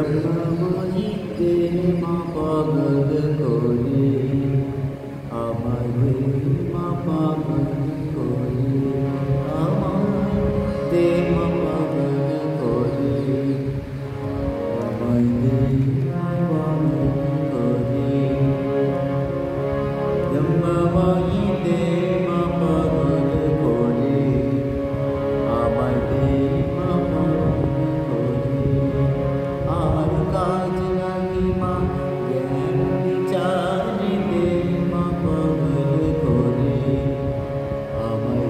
ব্রহ্মময়ীতে মা পাগল করে আমায় মা পাগল করে আমায় মা পাগল করে আমায় পাগল করে ব্রহ্মময়ীতে মা পাগল করে আমায় মা পাগল করে আর কাজ নাহি মা জ্ঞান বিচারিতে মা পাগল করে আমায়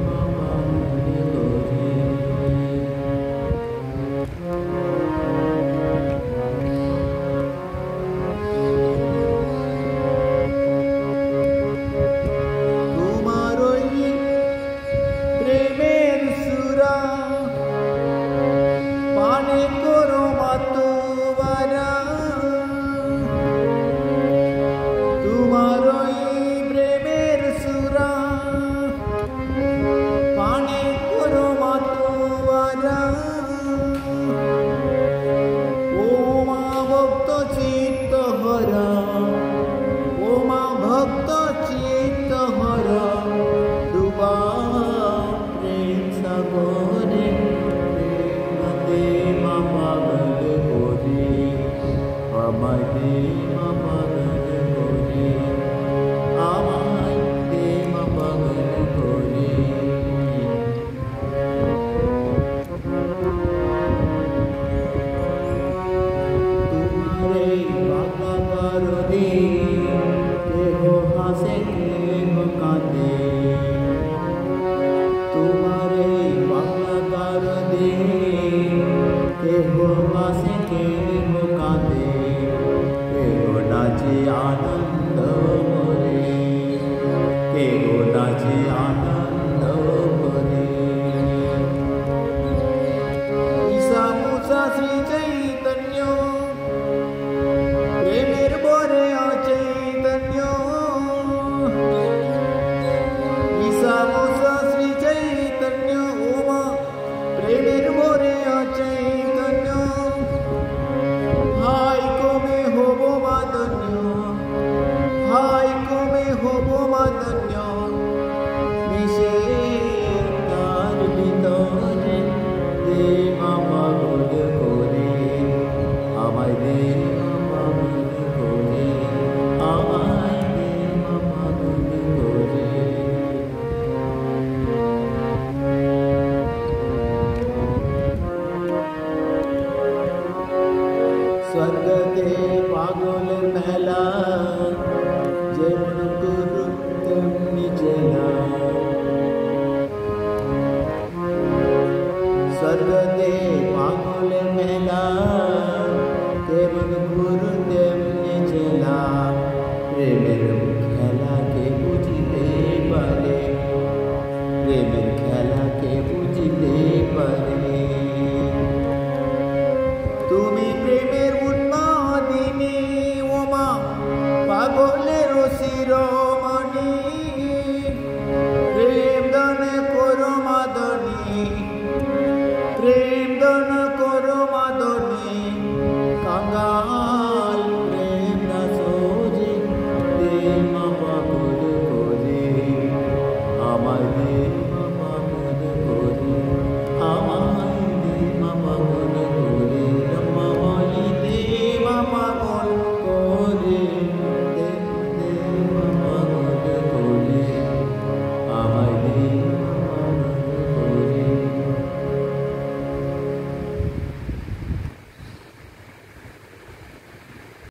মা পাগল করে তোমার ওই প্রেমের সুরা পানে করো মাতোবারা তোমার ওই প্রেমের সুরা পানে করো মাতোবারা ও মা ভক্ত চিত্ত হরা ও মা ভক্ত চিত্ত হরা ডুবা প্রেম সাগরে প্রেমতে মা পাগল করে আমায় মা পাগল করে আমায় মা পাগল করে तुम्हारे बाबा करो दे केह हासे केह कांदे तुम्हारे बाबा करो दे केह हासे केह कांदे केह नाचे आनंद मोरे केह नाचे आनंद मोरे ईसा मूसा श्री चैतन्य প্রেমের বরে চৈতন্য ঈশা মুসা শ্রী চৈতন্য ওমা প্রেমের বরে চৈতন্য হাই কমে হব মাদন্য হাই কমে হব মাদন্য মিশে তার ভিতরে দে মা পাগল করে আমায় দে স্বর্গতে পাগলের মেলা